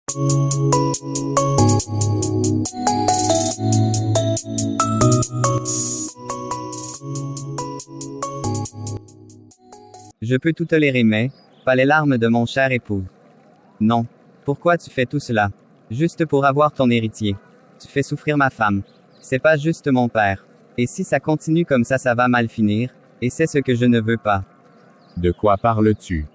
Je peux tout tolérer mais, pas les larmes de mon cher époux. Non. Pourquoi tu fais tout cela? Juste pour avoir ton héritier. Tu fais souffrir ma femme. C'est pas juste mon père. Et si ça continue comme ça va mal finir, et c'est ce que je ne veux pas. De quoi parles-tu?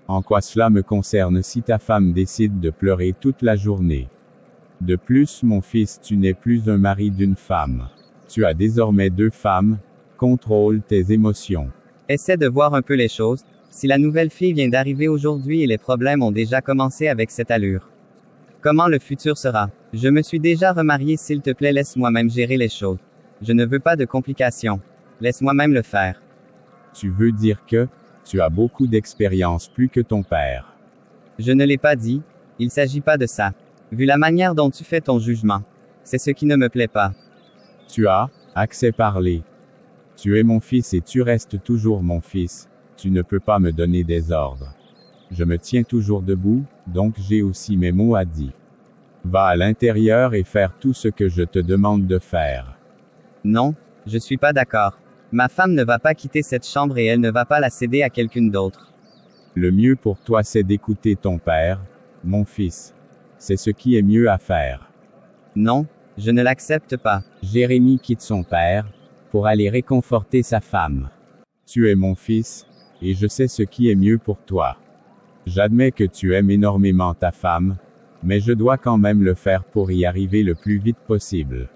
En quoi cela me concerne si ta femme décide de pleurer toute la journée? De plus, mon fils, tu n'es plus un mari d'une femme. Tu as désormais 2 femmes. Contrôle tes émotions. Essaie de voir un peu les choses. Si la nouvelle fille vient d'arriver aujourd'hui et les problèmes ont déjà commencé avec cette allure. Comment le futur sera? Je me suis déjà remarié, s'il te plaît, laisse-moi même gérer les choses. Je ne veux pas de complications. Laisse-moi même le faire. Tu veux dire que tu as beaucoup d'expérience plus que ton père? Je ne l'ai pas dit, il s'agit pas de ça. Vu la manière dont tu fais ton jugement. C'est ce qui ne me plaît pas. Tu as assez parlé. Tu es mon fils et tu restes toujours mon fils. Tu ne peux pas me donner des ordres. Je me tiens toujours debout, donc j'ai aussi mes mots à dire. Va à l'intérieur et faire tout ce que je te demande de faire. Non, je suis pas d'accord. Ma femme ne va pas quitter cette chambre et elle ne va pas la céder à quelqu'un d'autre. Le mieux pour toi c'est d'écouter ton père, mon fils. C'est ce qui est mieux à faire. Non, je ne l'accepte pas. Jérémie quitte son père, pour aller réconforter sa femme. Tu es mon fils, et je sais ce qui est mieux pour toi. J'admets que tu aimes énormément ta femme, mais je dois quand même le faire pour y arriver le plus vite possible.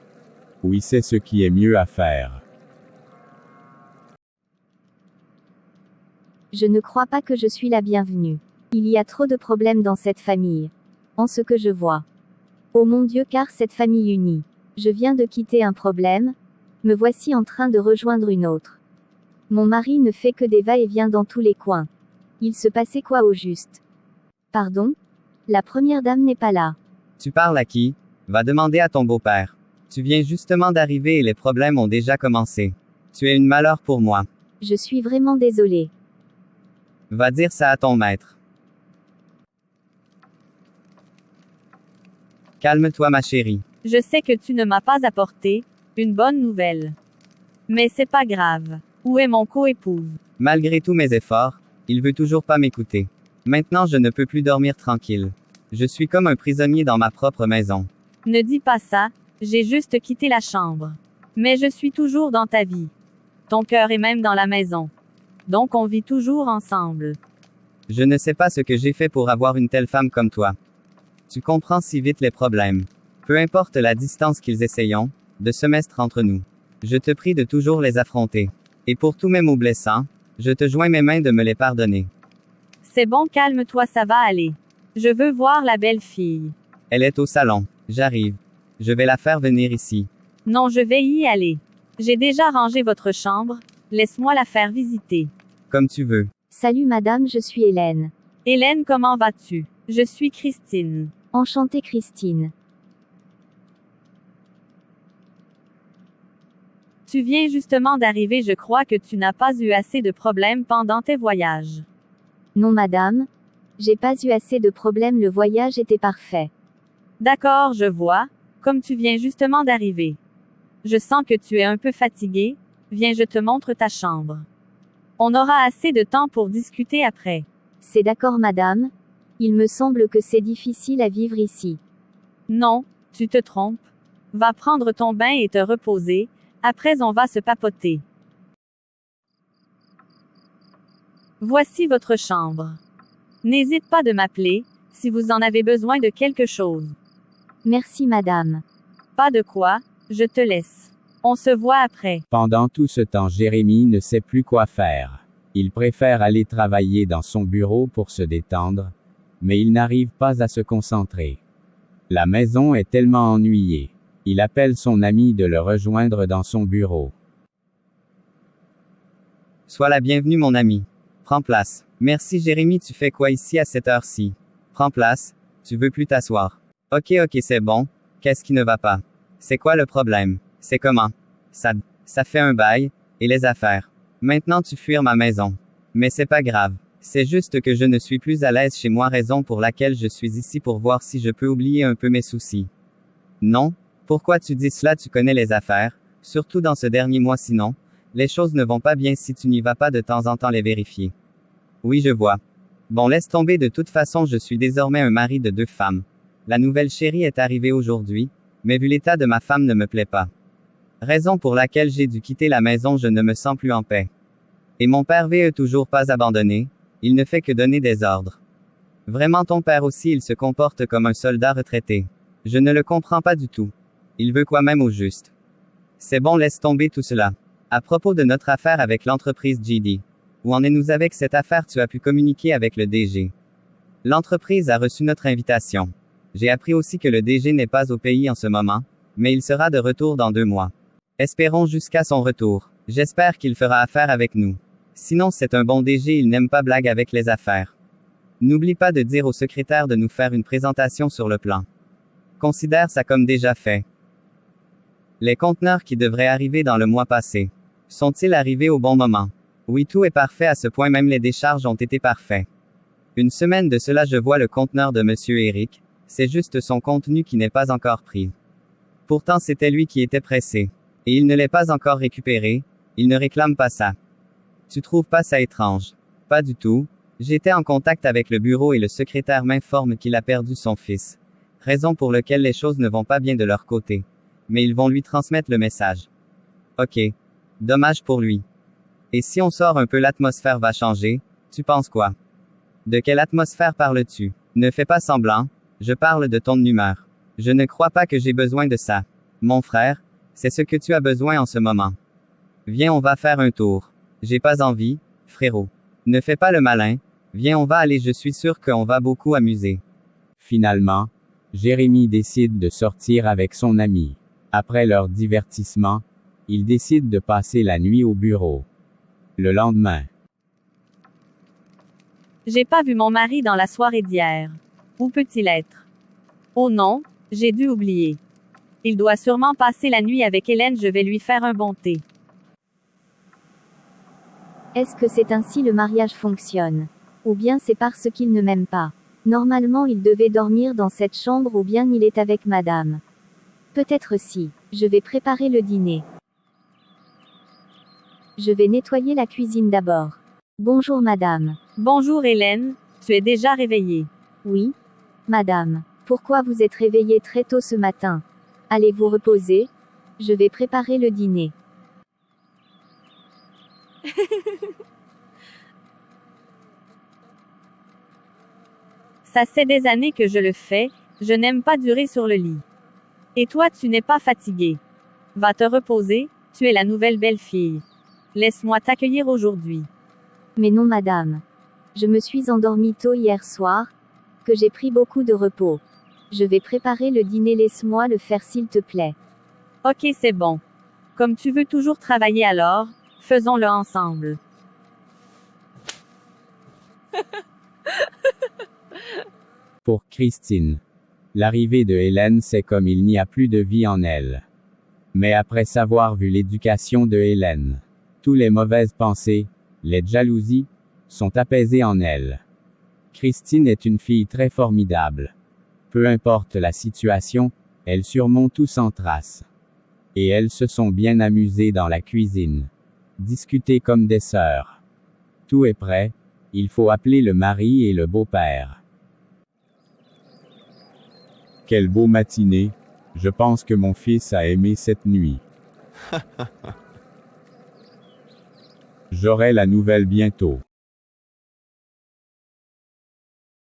Oui, c'est ce qui est mieux à faire. Je ne crois pas que je suis la bienvenue. Il y a trop de problèmes dans cette famille. En ce que je vois. Oh mon Dieu, car cette famille unie. Je viens de quitter un problème. Me voici en train de rejoindre une autre. Mon mari ne fait que des va-et-vient dans tous les coins. Il se passait quoi au juste? Pardon? La première dame n'est pas là. Tu parles à qui? Va demander à ton beau-père. Tu viens justement d'arriver et les problèmes ont déjà commencé. Tu es une malheur pour moi. Je suis vraiment désolée. Va dire ça à ton maître. Calme-toi ma chérie. Je sais que tu ne m'as pas apporté une bonne nouvelle. Mais c'est pas grave. Où est mon coépouse? Malgré tous mes efforts, il veut toujours pas m'écouter. Maintenant je ne peux plus dormir tranquille. Je suis comme un prisonnier dans ma propre maison. Ne dis pas ça, j'ai juste quitté la chambre. Mais je suis toujours dans ta vie. Ton cœur est même dans la maison. Donc on vit toujours ensemble. Je ne sais pas ce que j'ai fait pour avoir une telle femme comme toi. Tu comprends si vite les problèmes. Peu importe la distance qu'ils essayons de se mettre entre nous. Je te prie de toujours les affronter. Et pour tous mes mots blessants, je te joins mes mains de me les pardonner. C'est bon, calme-toi, ça va aller. Je veux voir la belle fille. Elle est au salon. J'arrive. Je vais la faire venir ici. Non, je vais y aller. J'ai déjà rangé votre chambre, laisse-moi la faire visiter. Comme tu veux. Salut madame, je suis Hélène. Hélène, comment vas-tu? Je suis Christine. Enchantée Christine. Tu viens justement d'arriver, je crois que tu n'as pas eu assez de problèmes pendant tes voyages. Non madame. J'ai pas eu assez de problèmes, le voyage était parfait. D'accord, je vois. Comme tu viens justement d'arriver. Je sens que tu es un peu fatigué. Viens, je te montre ta chambre. On aura assez de temps pour discuter après. C'est d'accord madame. Il me semble que c'est difficile à vivre ici. Non, tu te trompes. Va prendre ton bain et te reposer. Après on va se papoter. Voici votre chambre. N'hésite pas de m'appeler, si vous en avez besoin de quelque chose. Merci madame. Pas de quoi, je te laisse. On se voit après. Pendant tout ce temps, Jérémie ne sait plus quoi faire. Il préfère aller travailler dans son bureau pour se détendre, mais il n'arrive pas à se concentrer. La maison est tellement ennuyée. Il appelle son ami de le rejoindre dans son bureau. Sois la bienvenue mon ami. Prends place. Merci Jérémie, tu fais quoi ici à cette heure-ci? Prends place, tu veux plus t'asseoir. Ok c'est bon, qu'est-ce qui ne va pas? C'est quoi le problème? C'est comment? Ça fait un bail, et les affaires. Maintenant tu fuir ma maison. Mais c'est pas grave. C'est juste que je ne suis plus à l'aise chez moi, raison pour laquelle je suis ici pour voir si je peux oublier un peu mes soucis. Non? Pourquoi tu dis cela? Tu connais les affaires, surtout dans ce dernier mois, sinon, les choses ne vont pas bien si tu n'y vas pas de temps en temps les vérifier. Oui, je vois. Bon, laisse tomber, de toute façon, je suis désormais un mari de 2 femmes. La nouvelle chérie est arrivée aujourd'hui, mais vu l'état de ma femme ne me plaît pas. Raison pour laquelle j'ai dû quitter la maison, je ne me sens plus en paix. Et mon père veut toujours pas abandonner, il ne fait que donner des ordres. Vraiment, ton père aussi, il se comporte comme un soldat retraité. Je ne le comprends pas du tout. Il veut quoi même au juste? C'est bon, laisse tomber tout cela. À propos de notre affaire avec l'entreprise GD. Où en est-nous avec cette affaire? Tu as pu communiquer avec le DG. L'entreprise a reçu notre invitation. J'ai appris aussi que le DG n'est pas au pays en ce moment, mais il sera de retour dans 2 mois. Espérons jusqu'à son retour. J'espère qu'il fera affaire avec nous. Sinon, c'est un bon DG, il n'aime pas blague avec les affaires. N'oublie pas de dire au secrétaire de nous faire une présentation sur le plan. Considère ça comme déjà fait. Les conteneurs qui devraient arriver dans le mois passé. Sont-ils arrivés au bon moment? Oui, tout est parfait à ce point, même les décharges ont été parfaits. Une semaine de cela, je vois le conteneur de Monsieur Eric, c'est juste son contenu qui n'est pas encore pris. Pourtant, c'était lui qui était pressé. Et il ne l'est pas encore récupéré, il ne réclame pas ça. Tu trouves pas ça étrange? Pas du tout. J'étais en contact avec le bureau et le secrétaire m'informe qu'il a perdu son fils. Raison pour laquelle les choses ne vont pas bien de leur côté. Mais ils vont lui transmettre le message. Ok. Dommage pour lui. Et si on sort un peu, l'atmosphère va changer, tu penses quoi? De quelle atmosphère parles-tu? Ne fais pas semblant, je parle de ton humeur. Je ne crois pas que j'ai besoin de ça. Mon frère, c'est ce que tu as besoin en ce moment. Viens, on va faire un tour. J'ai pas envie, frérot. Ne fais pas le malin, viens, on va aller, je suis sûr qu'on va beaucoup amuser. Finalement, Jérémy décide de sortir avec son ami. Après leur divertissement, ils décident de passer la nuit au bureau. Le lendemain. J'ai pas vu mon mari dans la soirée d'hier. Où peut-il être? Oh non, j'ai dû oublier. Il doit sûrement passer la nuit avec Hélène, je vais lui faire un bon thé. Est-ce que c'est ainsi le mariage fonctionne? Ou bien c'est parce qu'il ne m'aime pas? Normalement il devait dormir dans cette chambre, ou bien il est avec madame. Peut-être si. Je vais préparer le dîner. Je vais nettoyer la cuisine d'abord. Bonjour madame. Bonjour Hélène, tu es déjà réveillée? Oui, madame. Pourquoi vous êtes réveillée très tôt ce matin? Allez vous reposer. Je vais préparer le dîner. Ça fait des années que je le fais, je n'aime pas durer sur le lit. Et toi, tu n'es pas fatiguée. Va te reposer, tu es la nouvelle belle-fille. Laisse-moi t'accueillir aujourd'hui. Mais non madame. Je me suis endormie tôt hier soir, que j'ai pris beaucoup de repos. Je vais préparer le dîner, laisse-moi le faire s'il te plaît. Ok, c'est bon. Comme tu veux toujours travailler alors, faisons-le ensemble. Pour Christine. L'arrivée de Hélène, c'est comme il n'y a plus de vie en elle. Mais après avoir vu l'éducation de Hélène, toutes les mauvaises pensées, les jalousies, sont apaisées en elle. Christine est une fille très formidable. Peu importe la situation, elle surmonte tout sans trace. Et elles se sont bien amusées dans la cuisine. Discuter comme des sœurs. Tout est prêt, il faut appeler le mari et le beau-père. Quelle beau matinée, je pense que mon fils a aimé cette nuit. J'aurai la nouvelle bientôt.